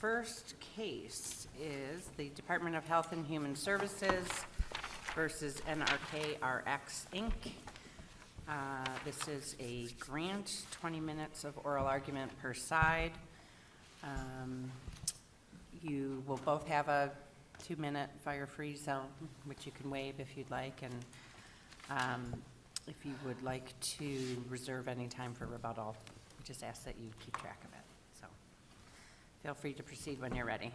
first case is the Department of Health and Human Services versus NRK RX Inc. This is a grant, 20 minutes of oral argument per side. You will both have a 2-minute fire-free zone, which you can waive if you'd like, and if you would like to reserve any time for rebuttal, we just ask that you keep track of it. So feel free to proceed when you're ready.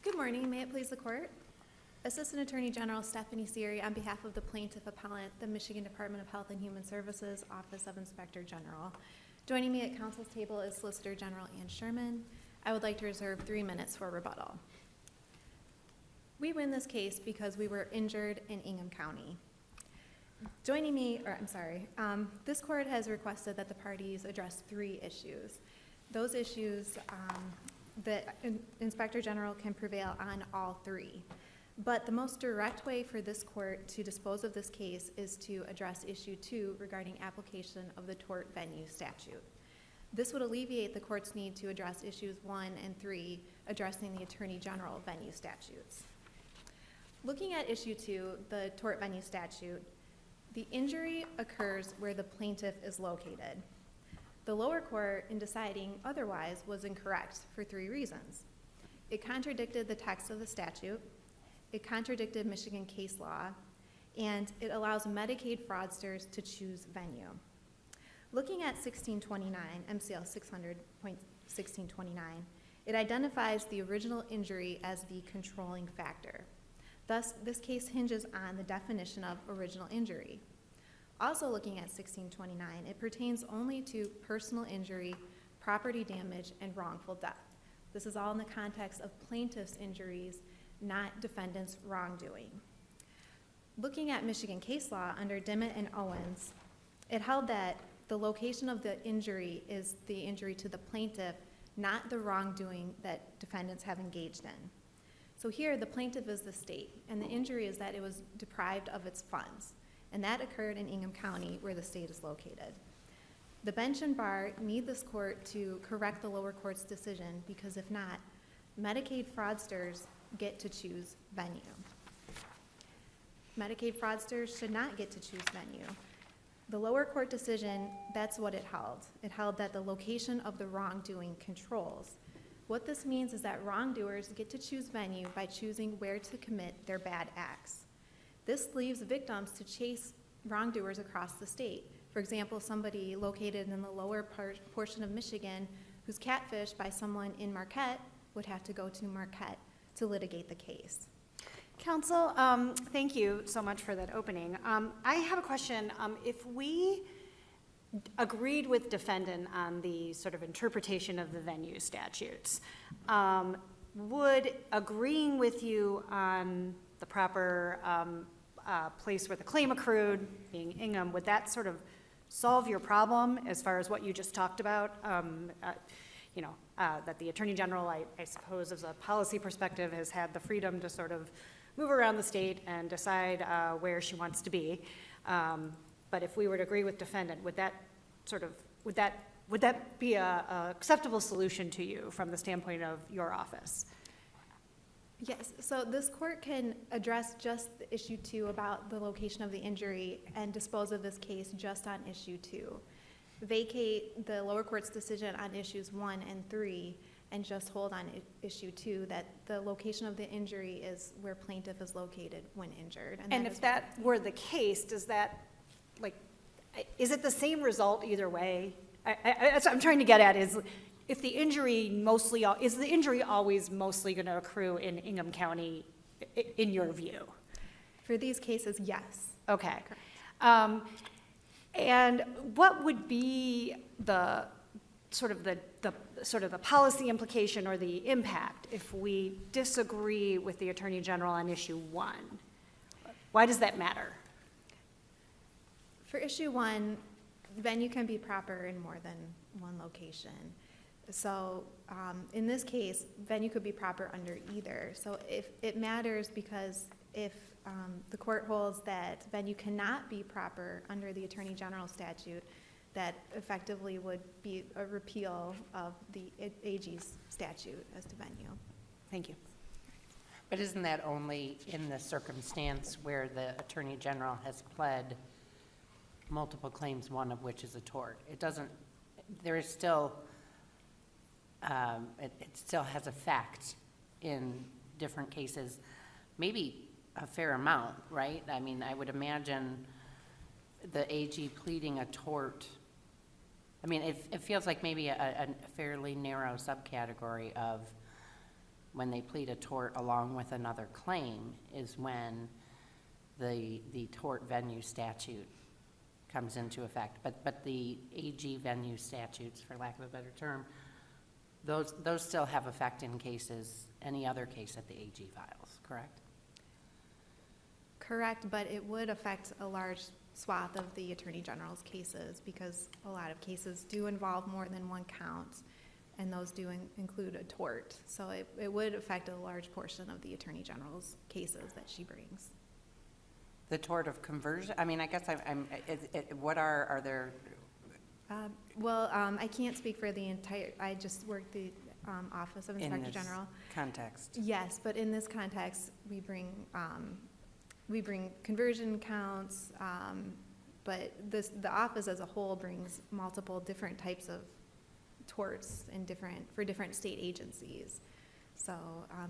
Good morning. May it please the court? Assistant Attorney General Stephanie Seary on behalf of the plaintiff appellant, the Michigan Department of Health and Human Services, Office of Inspector General. Joining me at counsel's table is Solicitor General Ann Sherman. I would like to reserve 3 minutes for rebuttal. We win this case because we were injured in Ingham County. This court has requested that the parties address 3 issues. Those issues that Inspector General can prevail on all 3. But the most direct way for this court to dispose of this case is to address issue 2 regarding application of the tort venue statute. This would alleviate the court's need to address issues 1 and 3, addressing the Attorney General venue statutes. Looking at issue 2, the tort venue statute, the injury occurs where the plaintiff is located. The lower court, in deciding otherwise, was incorrect for 3 reasons. It contradicted the text of the statute, it contradicted Michigan case law, and it allows Medicaid fraudsters to choose venue. Looking at 1629, MCL 600.1629, it identifies the original injury as the controlling factor. Thus, this case hinges on the definition of original injury. Also looking at 1629, it pertains only to personal injury, property damage, and wrongful death. This is all in the context of plaintiff's injuries, not defendant's wrongdoing. Looking at Michigan case law under Dep't and Owens, it held that the location of the injury is the injury to the plaintiff, not the wrongdoing that defendants have engaged in. So here, the plaintiff is the state, and the injury is that it was deprived of its funds, and that occurred in Ingham County, where the state is located. The bench and bar need this court to correct the lower court's decision, because if not, Medicaid fraudsters get to choose venue. Medicaid fraudsters should not get to choose venue. The lower court decision, that's what it held. It held that the location of the wrongdoing controls. What this means is that wrongdoers get to choose venue by choosing where to commit their bad acts. This leaves victims to chase wrongdoers across the state. For example, somebody located in the lower portion of Michigan who's catfished by someone in Marquette would have to go to Marquette to litigate the case. Counsel, thank you so much for that opening. I have a question. If we agreed with defendant on the sort of interpretation of the venue statutes, would agreeing with you on the proper place where the claim accrued, being Ingham, would that sort of solve your problem as far as what you just talked about? That the Attorney General, I suppose, as a policy perspective, has had the freedom to sort of move around the state and decide where she wants to be. But if we were to agree with defendant, would that be a acceptable solution to you from the standpoint of your office? Yes, so this court can address just the issue 2 about the location of the injury and dispose of this case just on issue 2. Vacate the lower court's decision on issues 1 and 3 and just hold on issue 2 that the location of the injury is where plaintiff is located when injured. And if that were the case, does that, is it the same result either way? That's what I'm trying to get at is, if the injury is the injury always mostly going to accrue in Ingham County, in your view? For these cases, yes. Okay. And what would be the sort of the policy implication or the impact if we disagree with the Attorney General on issue 1? Why does that matter? For issue 1, venue can be proper in more than one location. So in this case, venue could be proper under either. So if it matters because if the court holds that venue cannot be proper under the Attorney General statute, that effectively would be a repeal of the AG's statute as to venue. Thank you. But isn't that only in the circumstance where the Attorney General has pled multiple claims, one of which is a tort? It doesn't, there is still, it still has effect in different cases, maybe a fair amount, right? I mean, I would imagine the AG pleading a tort, I mean, it feels like maybe a fairly narrow subcategory of when they plead a tort along with another claim is when the tort venue statute comes into effect. But the AG venue statutes, for lack of a better term, those still have effect in cases, any other case that the AG files, correct? Correct, but it would affect a large swath of the Attorney General's cases because a lot of cases do involve more than one count, and those do include a tort. So it would affect a large portion of the Attorney General's cases that she brings. The tort of conversion, I mean, I guess what are there? I can't speak for the entire, I just work the Office of Inspector General. Context. Yes, but in this context, we bring conversion counts, but the office as a whole brings multiple different types of torts for different state agencies. So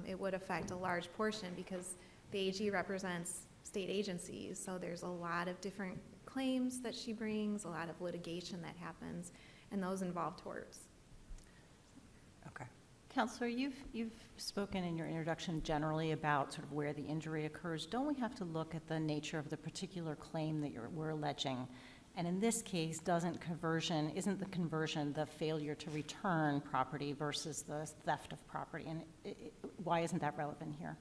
it would affect a large portion because the AG represents state agencies, so there's a lot of different claims that she brings, a lot of litigation that happens, and those involve torts. Okay. Counselor, you've spoken in your introduction generally about sort of where the injury occurs. Don't we have to look at the nature of the particular claim that we're alleging? And in this case, isn't the conversion the failure to return property versus the theft of property? And why isn't that relevant here?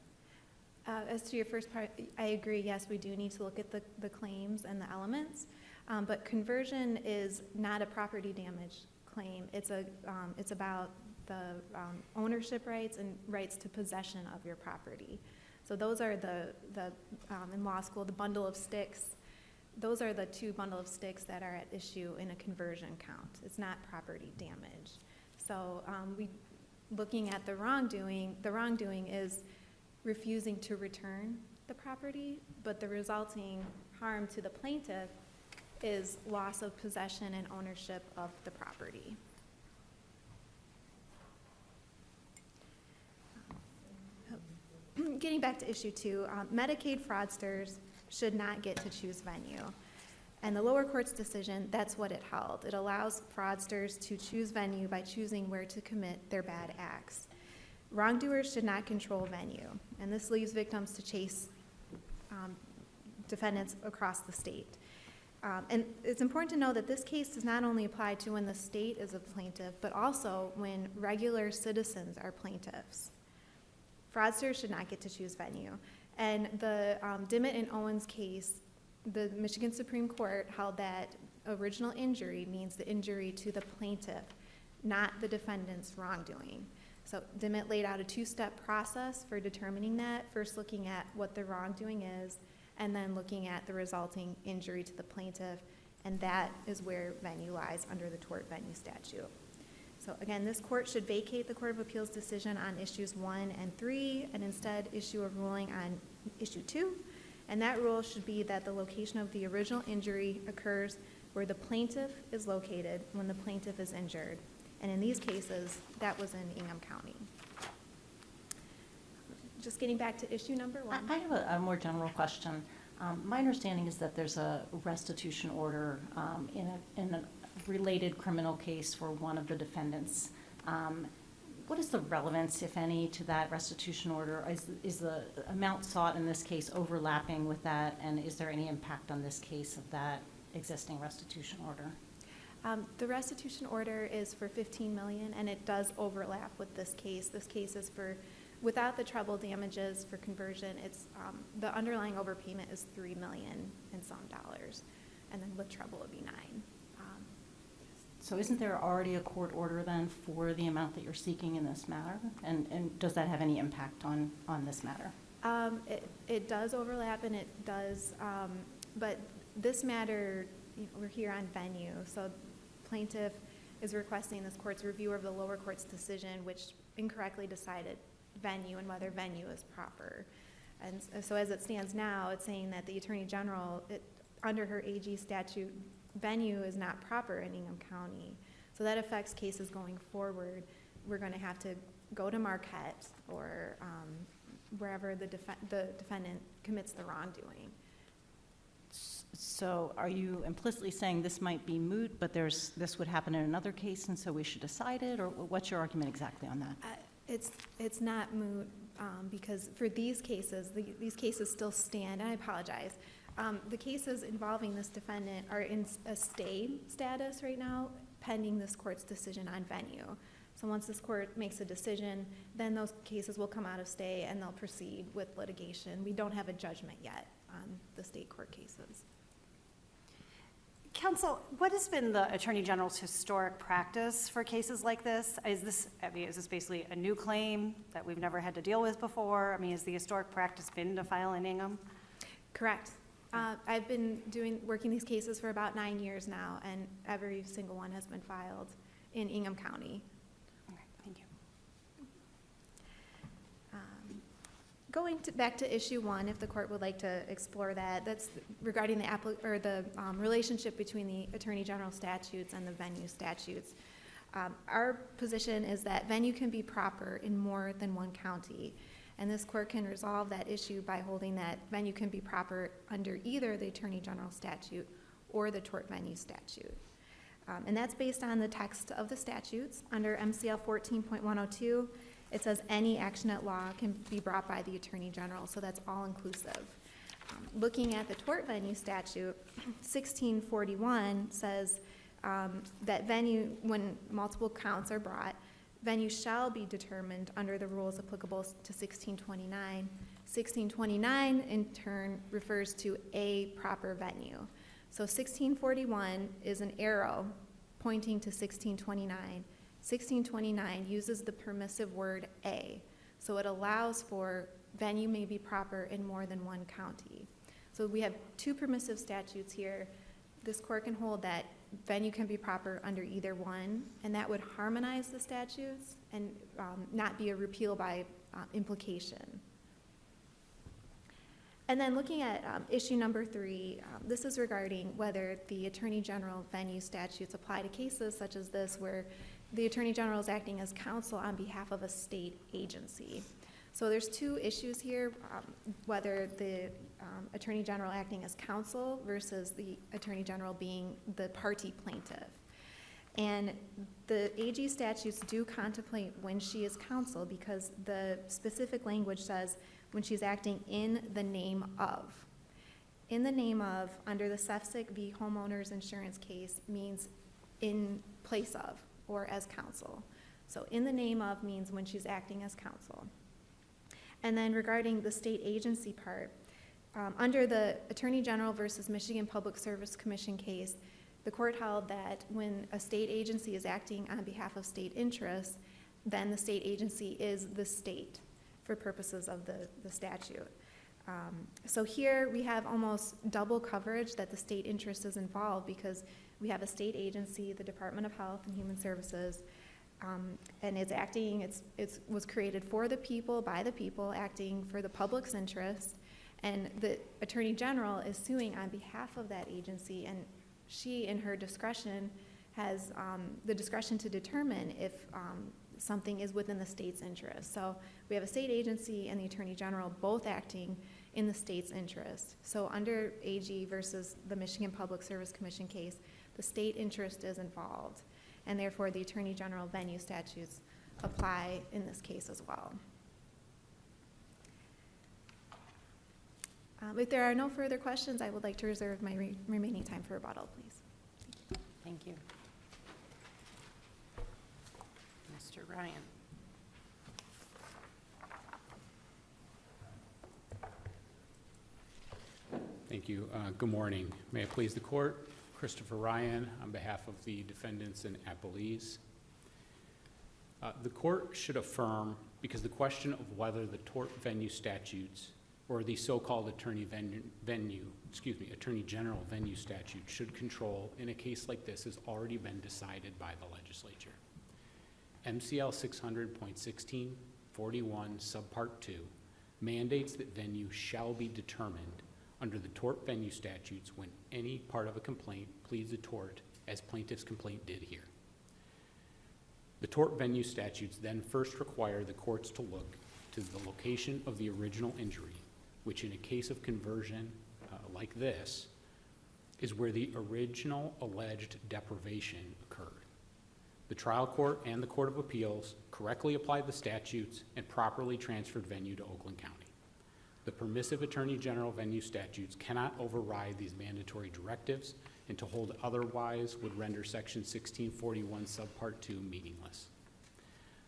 As to your first part, I agree, yes, we do need to look at the claims and the elements, but conversion is not a property damage claim. It's about the ownership rights and rights to possession of your property. So those are in law school, the bundle of sticks. Those are the two bundle of sticks that are at issue in a conversion count. It's not property damage. So looking at the wrongdoing is refusing to return the property, but the resulting harm to the plaintiff is loss of possession and ownership of the property. Getting back to issue 2, Medicaid fraudsters should not get to choose venue. And the lower court's decision, that's what it held. It allows fraudsters to choose venue by choosing where to commit their bad acts. Wrongdoers should not control venue, and this leaves victims to chase defendants across the state. And it's important to know that this case does not only apply to when the state is a plaintiff, but also when regular citizens are plaintiffs. Fraudsters should not get to choose venue. And the Dep't and Owens case, the Michigan Supreme Court held that original injury means the injury to the plaintiff, not the defendant's wrongdoing. So Dep't laid out a 2-step process for determining that, first looking at what the wrongdoing is, and then looking at the resulting injury to the plaintiff, and that is where venue lies under the tort venue statute. So again, this court should vacate the Court of Appeals decision on issues 1 and 3, and instead issue a ruling on issue 2, and that rule should be that the location of the original injury occurs where the plaintiff is located when the plaintiff is injured. And in these cases, that was in Ingham County. Just getting back to issue number 1. I have a more general question. My understanding is that there's a restitution order in a related criminal case for one of the defendants. What is the relevance, if any, to that restitution order? Is the amount sought in this case overlapping with that, and is there any impact on this case of that existing restitution order? The restitution order is for $15 million, and it does overlap with this case. This case is for, without the treble damages for conversion, it's the underlying overpayment is $3 million and some dollars, and then with treble would be $9. So isn't there already a court order then for the amount that you're seeking in this matter? And does that have any impact on this matter? It does overlap, and it does, but this matter, we're here on venue, so plaintiff is requesting this court's review of the lower court's decision, which incorrectly decided venue and whether venue is proper. And so as it stands now, it's saying that the Attorney General, under her AG statute, venue is not proper in Ingham County. So that affects cases going forward. We're going to have to go to Marquette or wherever the defendant commits the wrongdoing. So are you implicitly saying this might be moot, but this would happen in another case, and so we should decide it, or what's your argument exactly on that? It's not moot because for these cases, these cases still stand, and I apologize. The cases involving this defendant are in a stay status right now, pending this court's decision on venue. So once this court makes a decision, then those cases will come out of stay and they'll proceed with litigation. We don't have a judgment yet on the state court cases. Counsel, what has been the Attorney General's historic practice for cases like this? Is this basically a new claim that we've never had to deal with before? I mean, has the historic practice been to file in Ingham? Correct. I've been working these cases for about 9 years now, and every single one has been filed in Ingham County. Okay, thank you. Going back to issue 1, if the court would like to explore that, that's regarding the relationship between the Attorney General statutes and the venue statutes. Our position is that venue can be proper in more than one county, and this court can resolve that issue by holding that venue can be proper under either the Attorney General statute or the tort venue statute. And that's based on the text of the statutes. Under MCL 14.102, it says any action at law can be brought by the Attorney General, so that's all inclusive. Looking at the tort venue statute, 1641 says that venue, when multiple counts are brought, venue shall be determined under the rules applicable to 1629. 1629, in turn, refers to a proper venue. So 1641 is an arrow pointing to 1629. 1629 uses the permissive word a, so it allows for venue may be proper in more than one county. So we have 2 permissive statutes here. This court can hold that venue can be proper under either one, and that would harmonize the statutes and not be a repeal by implication. And then looking at issue number 3, this is regarding whether the Attorney General venue statutes apply to cases such as this where the Attorney General is acting as counsel on behalf of a state agency. So there's 2 issues here, whether the Attorney General acting as counsel versus the Attorney General being the party plaintiff. And the AG statutes do contemplate when she is counsel because the specific language says when she's acting in the name of. In the name of, under the Sefcik v. Homeowners Insurance case, means in place of or as counsel. So in the name of means when she's acting as counsel. And then regarding the state agency part, under the Attorney General versus Michigan Public Service Commission case, the court held that when a state agency is acting on behalf of state interests, then the state agency is the state for purposes of the statute. So here we have almost double coverage that the state interest is involved because we have a state agency, the Department of Health and Human Services, and it's acting, it was created for the people, by the people, acting for the public's interest, and the Attorney General is suing on behalf of that agency, and she, in her discretion, has the discretion to determine if something is within the state's interest. So we have a state agency and the Attorney General both acting in the state's interest. So under AG versus the Michigan Public Service Commission case, the state interest is involved, and therefore the Attorney General venue statutes apply in this case as well. If there are no further questions, I would like to reserve my remaining time for rebuttal, please. Thank you. Mr. Ryan. Thank you. Good morning. May it please the court, Christopher Ryan on behalf of the defendants and appellees. The court should affirm because the question of whether the tort venue statutes or the so-called attorney general venue statute should control in a case like this has already been decided by the legislature. MCL 600.1641 subpart 2 mandates that venue shall be determined under the tort venue statutes when any part of a complaint pleads a tort, as plaintiff's complaint did here. The tort venue statutes then first require the courts to look to the location of the original injury, which in a case of conversion like this is where the original alleged deprivation occurred. The trial court and the Court of Appeals correctly applied the statutes and properly transferred venue to Oakland County. The permissive Attorney General venue statutes cannot override these mandatory directives, and to hold otherwise would render Section 1641 subpart 2 meaningless.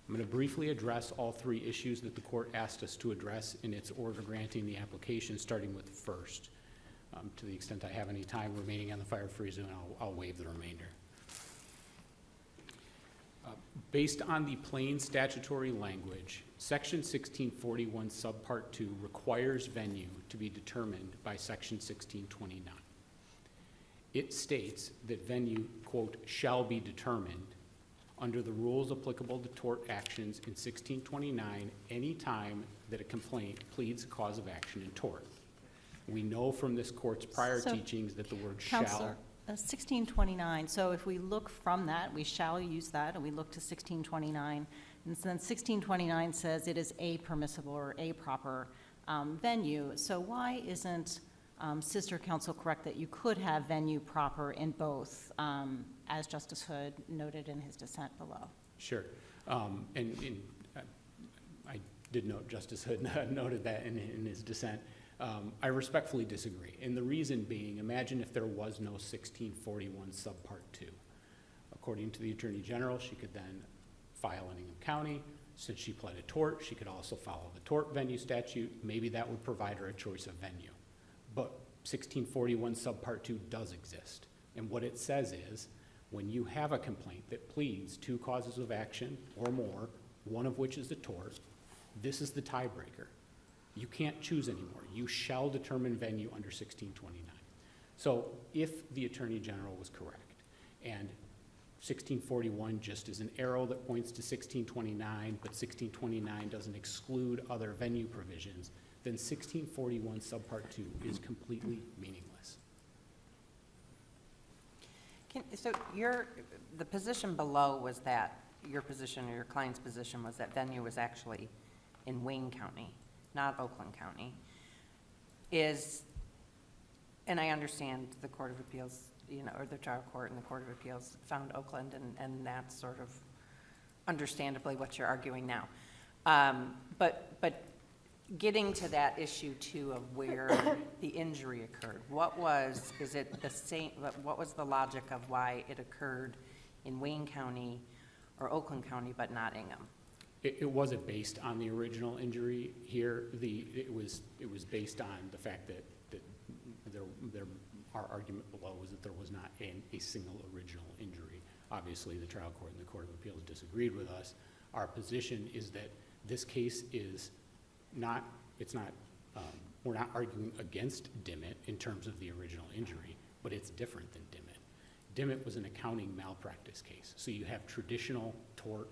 I'm going to briefly address all three issues that the court asked us to address in its order granting the application, starting with the first. To the extent I have any time remaining on the fire-free zone, I'll waive the remainder. Based on the plain statutory language, Section 1641 subpart 2 requires venue to be determined by Section 1629. It states that venue, quote, shall be determined under the rules applicable to tort actions in 1629 any time that a complaint pleads a cause of action in tort. We know from this court's prior teachings that the word shall. Counselor, 1629, so if we look from that, we shall use that, and we look to 1629, and then 1629 says it is a permissible or a proper venue. So why isn't sister counsel correct that you could have venue proper in both, as Justice Hood noted in his dissent below? Sure. I did note Justice Hood noted that in his dissent. I respectfully disagree. And the reason being, imagine if there was no 1641 subpart 2. According to the Attorney General, she could then file in Ingham County. Since she pled a tort, she could also follow the tort venue statute. Maybe that would provide her a choice of venue. But 1641 subpart 2 does exist. And what it says is, when you have a complaint that pleads two causes of action or more, one of which is a tort, this is the tiebreaker. You can't choose anymore. You shall determine venue under 1629. So if the Attorney General was correct, and 1641 just is an arrow that points to 1629, but 1629 doesn't exclude other venue provisions, then 1641 subpart 2 is completely meaningless. So the position below was that your position or your client's position was that venue was actually in Wayne County, not Oakland County. And I understand the Court of Appeals, or the trial court and the Court of Appeals found Oakland, and that's sort of understandably what you're arguing now. But getting to that issue too of where the injury occurred, what was the logic of why it occurred in Wayne County or Oakland County but not Ingham? It wasn't based on the original injury here. It was based on the fact that our argument below was that there was not a single original injury. Obviously, the trial court and the Court of Appeals disagreed with us. Our position is that this case is not, we're not arguing against Dep't in terms of the original injury, but it's different than Dep't. Dep't was an accounting malpractice case. So you have traditional tort,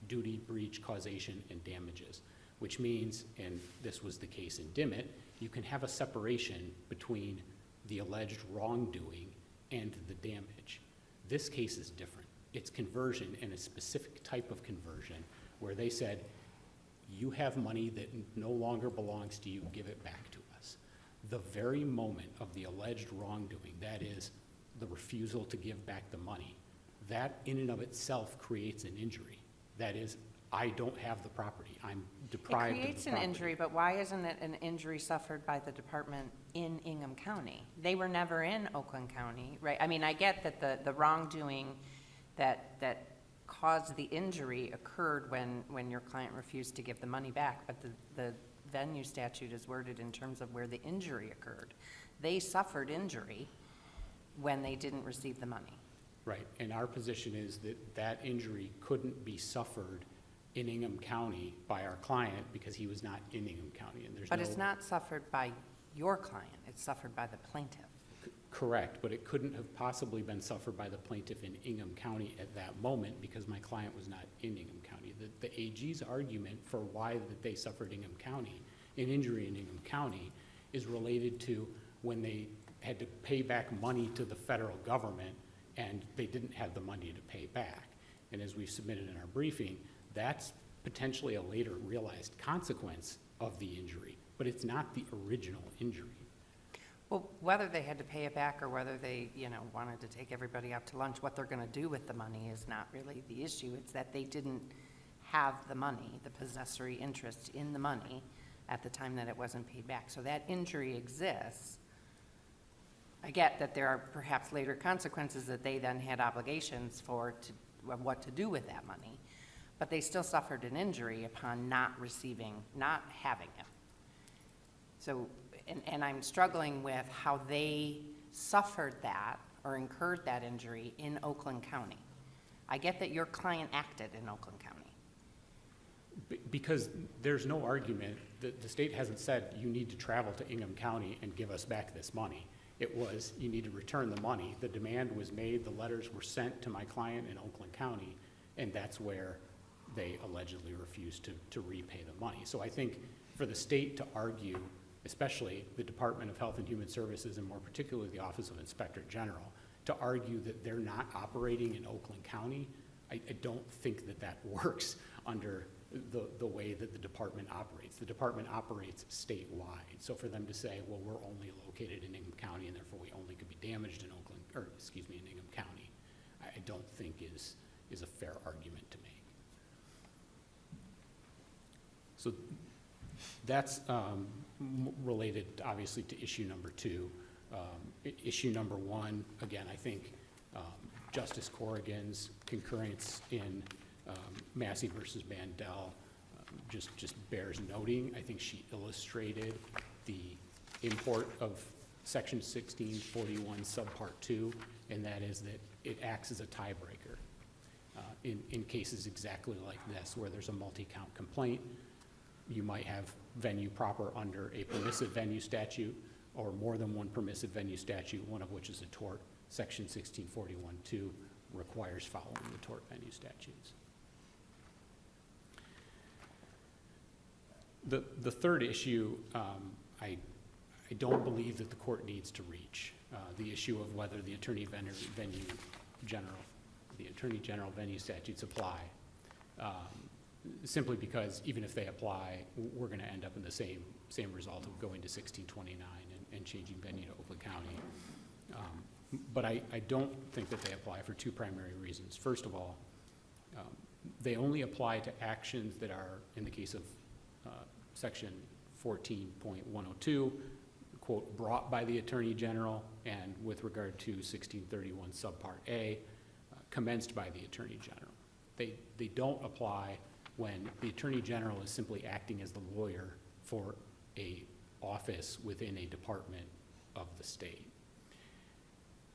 duty, breach, causation, and damages, which means, and this was the case in Dep't, you can have a separation between the alleged wrongdoing and the damage. This case is different. It's conversion, and a specific type of conversion where they said, you have money that no longer belongs to you, give it back to us. The very moment of the alleged wrongdoing, that is the refusal to give back the money, that in and of itself creates an injury. That is, I don't have the property. I'm deprived of the property. It creates an injury, but why isn't it an injury suffered by the department in Ingham County? They were never in Oakland County, right? I mean, I get that the wrongdoing that caused the injury occurred when your client refused to give the money back, but the venue statute is worded in terms of where the injury occurred. They suffered injury when they didn't receive the money. Right, and our position is that that injury couldn't be suffered in Ingham County by our client because he was not in Ingham County, and there's But no... it's not suffered by your client, it's suffered by the plaintiff. Correct, but it couldn't have possibly been suffered by the plaintiff in Ingham County at that moment because my client was not in Ingham County. The AG's argument for why that they suffered an injury in Ingham County is related to when they had to pay back money to the federal government and they didn't have the money to pay back. And as we've submitted in our briefing, that's potentially a later realized consequence of the injury, but it's not the original injury. Well, whether they had to pay it back or whether they, wanted to take everybody out to lunch, what they're gonna do with the money is not really the issue. It's that they didn't have the money, the possessory interest in the money at the time that it wasn't paid back. So that injury exists. I get that there are perhaps later consequences that they then had obligations of what to do with that money, but they still suffered an injury upon not having it. So, and I'm struggling with how they suffered that or incurred that injury in Oakland County. I get that your client acted in Oakland County. Because there's no argument that the state hasn't said you need to travel to Ingham County and give us back this money. It was you need to return the money. The demand was made, the letters were sent to my client in Oakland County, and that's where they allegedly refused to repay the money. So I think for the state to argue, especially the Department of Health and Human Services and more particularly the Office of Inspector General, to argue that they're not operating in Oakland County, I don't think that works under the way that the department operates. The department operates statewide. So for them to say, well, we're only located in Ingham County and therefore we only could be damaged in in Ingham County, I don't think is a fair argument to make. So that's related obviously to issue number 2. Issue number 1, again, I think Justice Corrigan's concurrence in Massey versus Mandel just bears noting. I think she illustrated the import of Section 1641 subpart 2, and that is that it acts as a tiebreaker in cases exactly like this, where there's a multi-count complaint. You might have venue proper under a permissive venue statute or more than one permissive venue statute, one of which is a tort. Section 1641-2 requires following the tort venue statutes. The third issue, I don't believe that the court needs to reach, the issue of whether the Attorney General venue statutes apply, simply because even if they apply, we're going to end up in the same result of going to 1629 and changing venue to Oakland County. But I don't think that they apply for 2 primary reasons. First of all, they only apply to actions that are, in the case of Section 14.102, quote, brought by the Attorney General, and with regard to 1631 subpart A, commenced by the Attorney General. They don't apply when the Attorney General is simply acting as the lawyer for a office within a department of the state.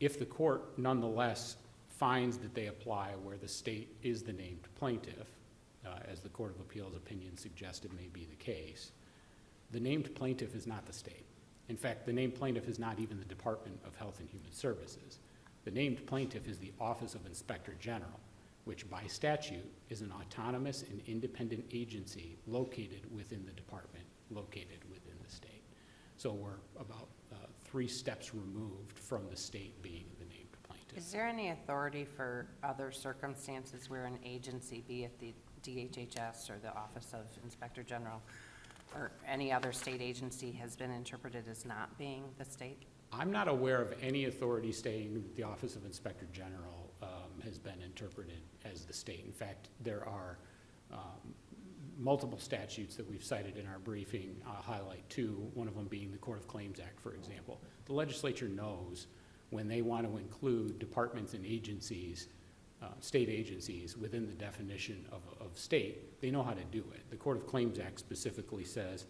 If the court nonetheless finds that they apply where the state is the named plaintiff, as the Court of Appeals opinion suggested may be the case, the named plaintiff is not the state. In fact, the named plaintiff is not even the Department of Health and Human Services. The named plaintiff is the Office of Inspector General, which by statute is an autonomous and independent agency located within the department, located within the state. So we're about 3 steps removed from the state being the named plaintiff. Is there any authority for other circumstances where an agency, be it the DHHS or the Office of Inspector General or any other state agency, has been interpreted as not being the state? I'm not aware of any authority stating that the Office of Inspector General has been interpreted as the state. In fact, there are multiple statutes that we've cited in our briefing. I'll highlight 2, one of them being the Court of Claims Act, for example. The legislature knows when they want to include departments and agencies, state agencies, within the definition of state, they know how to do it. The Court of Claims Act specifically says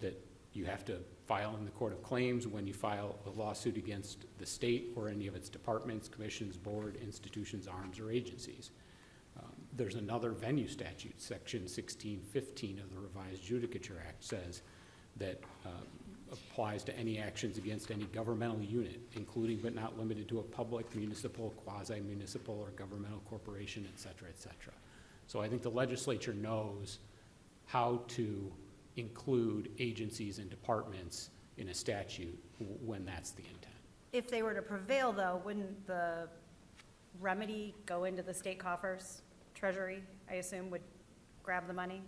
that you have to file in the Court of Claims when you file a lawsuit against the state or any of its departments, commissions, board, institutions, arms, or agencies. There's another venue statute, section 1615 of the Revised Judicature Act says that applies to any actions against any governmental unit, including but not limited to a public, municipal, quasi-municipal, or governmental corporation, et cetera, et cetera. So I think the legislature knows how to include agencies and departments in a statute when that's the intent. If they were to prevail, though, wouldn't the remedy go into the state coffers? Treasury, I assume, would grab the money?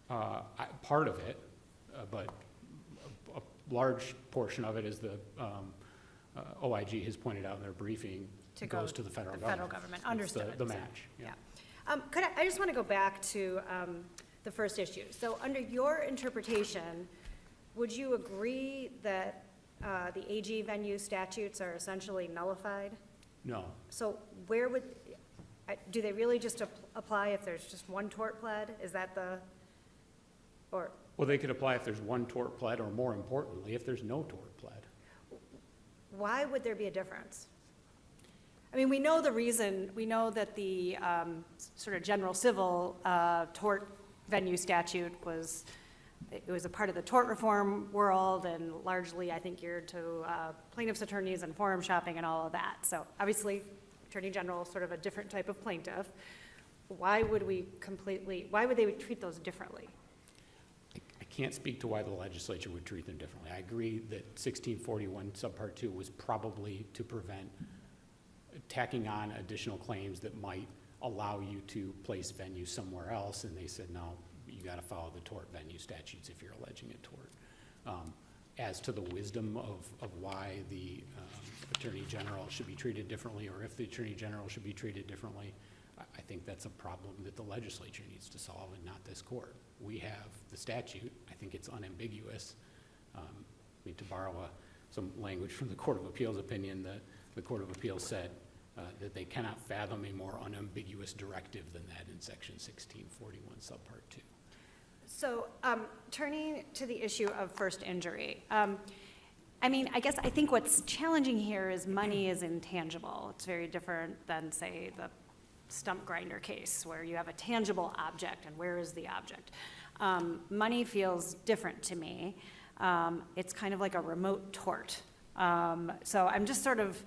Part of it, but a large portion of it, as the OIG has pointed out in their briefing, goes to the federal government. Federal government, understood. The match, yeah. I just want to go back to the first issue. So under your interpretation, would you agree that the AG venue statutes are essentially nullified? No. So where would, do they really just apply if there's just one tort pled? Is that or? Well, they could apply if there's one tort pled, or more importantly, if there's no tort pled. Why would there be a difference? I mean, we know the reason. We know that the sort of general civil tort venue statute was a part of the tort reform world, and largely, I think, geared to plaintiffs' attorneys and forum shopping and all of that. So obviously, Attorney General is sort of a different type of plaintiff. Why would they treat those differently? I can't speak to why the legislature would treat them differently. I agree that 1641 subpart 2 was probably to prevent tacking on additional claims that might allow you to place venues somewhere else, and they said, no, you got to follow the tort venue statutes if you're alleging a tort. As to the wisdom of why the Attorney General should be treated differently, or if the Attorney General should be treated differently, I think that's a problem that the legislature needs to solve and not this court. We have the statute. I think it's unambiguous. I mean, to borrow some language from the Court of Appeals opinion, the Court of Appeals said that they cannot fathom a more unambiguous directive than that in section 1641 subpart 2. So turning to the issue of first injury, I mean, I think what's challenging here is money is intangible. It's very different than, say, the stump grinder case where you have a tangible object, and where is the object? Money feels different to me. It's kind of like a remote tort. So I'm just sort of,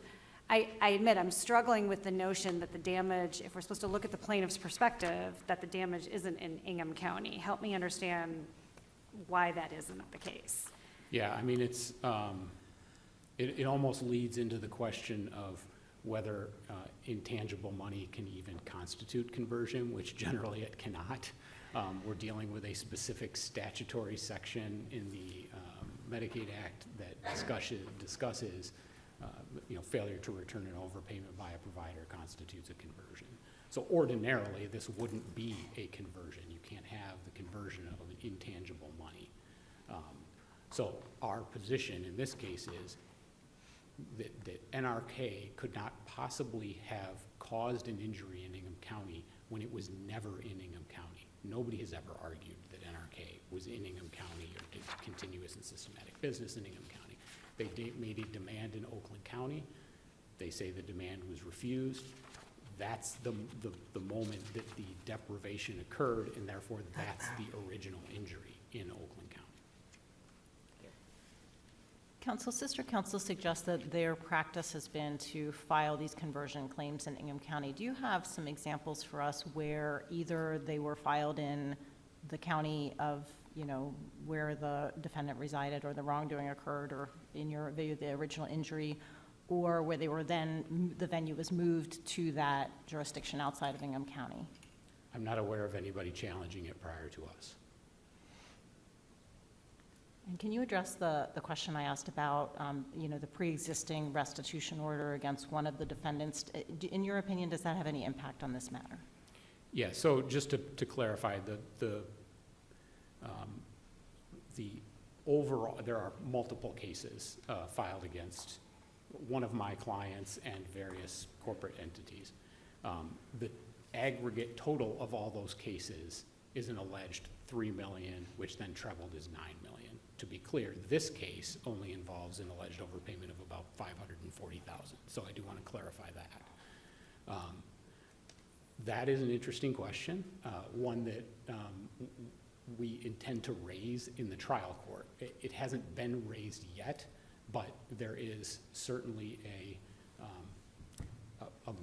I admit I'm struggling with the notion that the damage, if we're supposed to look at the plaintiff's perspective, that the damage isn't in Ingham County. Help me understand why that isn't the case. Yeah, I mean, it's, it almost leads into the question of whether intangible money can even constitute conversion, which generally it cannot. We're dealing with a specific statutory section in the Medicaid Act that discusses failure to return an overpayment by a provider constitutes a conversion. So ordinarily, this wouldn't be a conversion. You can't have the conversion of intangible money. So our position in this case is that NRK could not possibly have caused an injury in Ingham County when it was never in Ingham County. Nobody has ever argued that NRK was in Ingham County or did continuous and systematic business in Ingham County. They made a demand in Oakland County. They say the demand was refused. That's the moment that the deprivation occurred, and therefore that's the original injury in Oakland County. Counsel, sister counsel suggests that their practice has been to file these conversion claims in Ingham County. Do you have some examples for us where either they were filed in the county of, where the defendant resided or the wrongdoing occurred, or in your view, the original injury, or where they were then, the venue was moved to that jurisdiction outside of Ingham County? I'm not aware of anybody challenging it prior to us. And can you address the question I asked about, the pre-existing restitution order against one of the defendants? In your opinion, does that have any impact on this matter? Yeah, so just to clarify, the overall, there are multiple cases filed against one of my clients and various corporate entities. The aggregate total of all those cases is an alleged $3 million, which then trebled is $9 million. To be clear, this case only involves an alleged overpayment of about $540,000. So I do want to clarify that. That is an interesting question, one that we intend to raise in the trial court. It hasn't been raised yet, but there is certainly a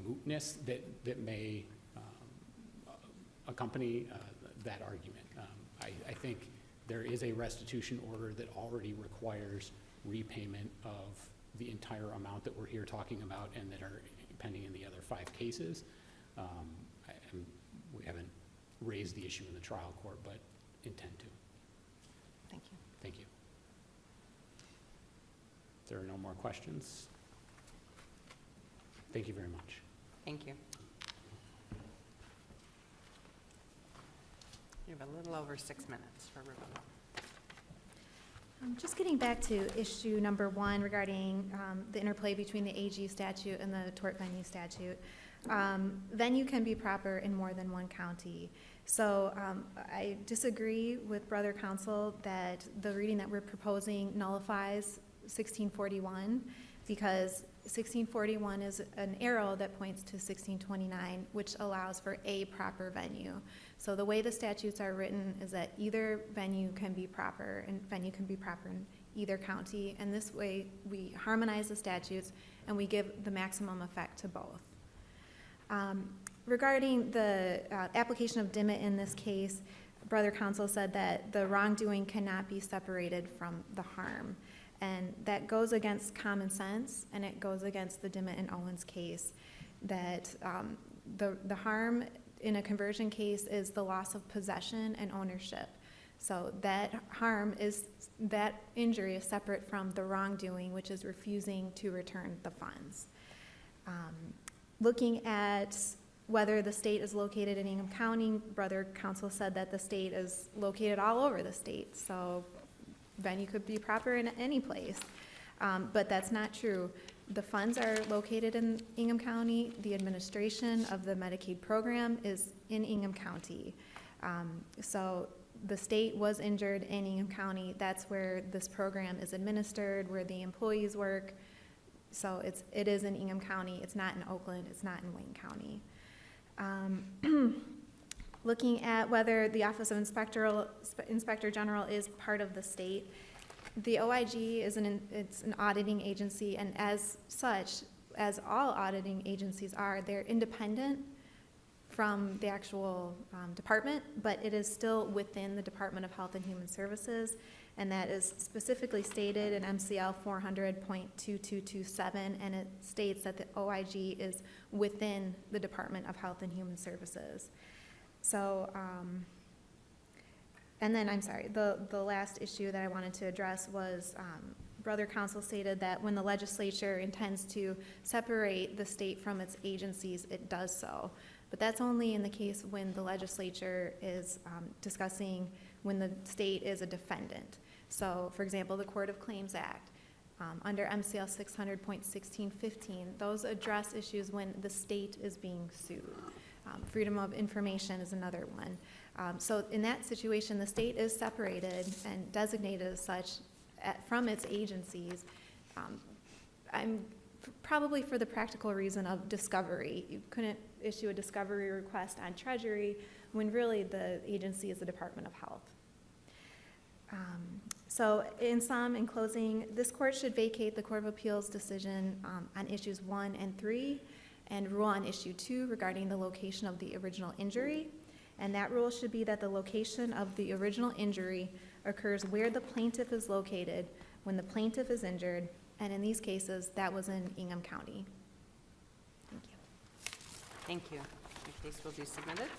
mootness that may accompany that argument. I think there is a restitution order that already requires repayment of the entire amount that we're here talking about and that are pending in the other 5 cases. We haven't raised the issue in the trial court, but intend to. Thank you. Thank you. If there are no more questions, thank you very much. Thank you. You have a little over 6 minutes for rebuttal. Just getting back to issue number 1 regarding the interplay between the AG statute and the tort venue statute. Venue can be proper in more than one county. So I disagree with Brother Counsel that the reading that we're proposing nullifies 1641 because 1641 is an arrow that points to 1629, which allows for a proper venue. So the way the statutes are written is that either venue can be proper, and venue can be proper in either county, and this way we harmonize the statutes and we give the maximum effect to both. Regarding the application of Dep't in this case, Brother Counsel said that the wrongdoing cannot be separated from the harm. And that goes against common sense, and it goes against the Dep't and Owens case, that the harm in a conversion case is the loss of possession and ownership. So that harm is, that injury is separate from the wrongdoing, which is refusing to return the funds. Looking at whether the state is located in Ingham County, Brother Counsel said that the state is located all over the state, so venue could be proper in any place, but that's not true. The funds are located in Ingham County. The administration of the Medicaid program is in Ingham County. So the state was injured in Ingham County. That's where this program is administered, where the employees work. So it is in Ingham County. It's not in Oakland. It's not in Wayne County. Looking at whether the Office of Inspector General is part of the state, the OIG is it's an auditing agency, and as such, as all auditing agencies are, they're independent from the actual department, but it is still within the Department of Health and Human Services, and that is specifically stated in MCL 400.2227, and it states that the OIG is within the Department of Health and Human Services. So, and then, I'm sorry, the last issue that I wanted to address was Brother Counsel stated that when the legislature intends to separate the state from its agencies, it does so. But that's only in the case when the legislature is discussing when the state is a defendant. So, for example, the Court of Claims Act, under MCL 600.1615, those address issues when the state is being sued. Freedom of information is another one. So in that situation, the state is separated and designated as such from its agencies. I'm probably for the practical reason of discovery. You couldn't issue a discovery request on Treasury when really the agency is the Department of Health. So in closing, this court should vacate the Court of Appeals decision on issues 1 and 3 and rule on issue 2 regarding the location of the original injury. And that rule should be that the location of the original injury occurs where the plaintiff is located when the plaintiff is injured, and in these cases, that was in Ingham County. Thank you. Thank you. Your case will be submitted.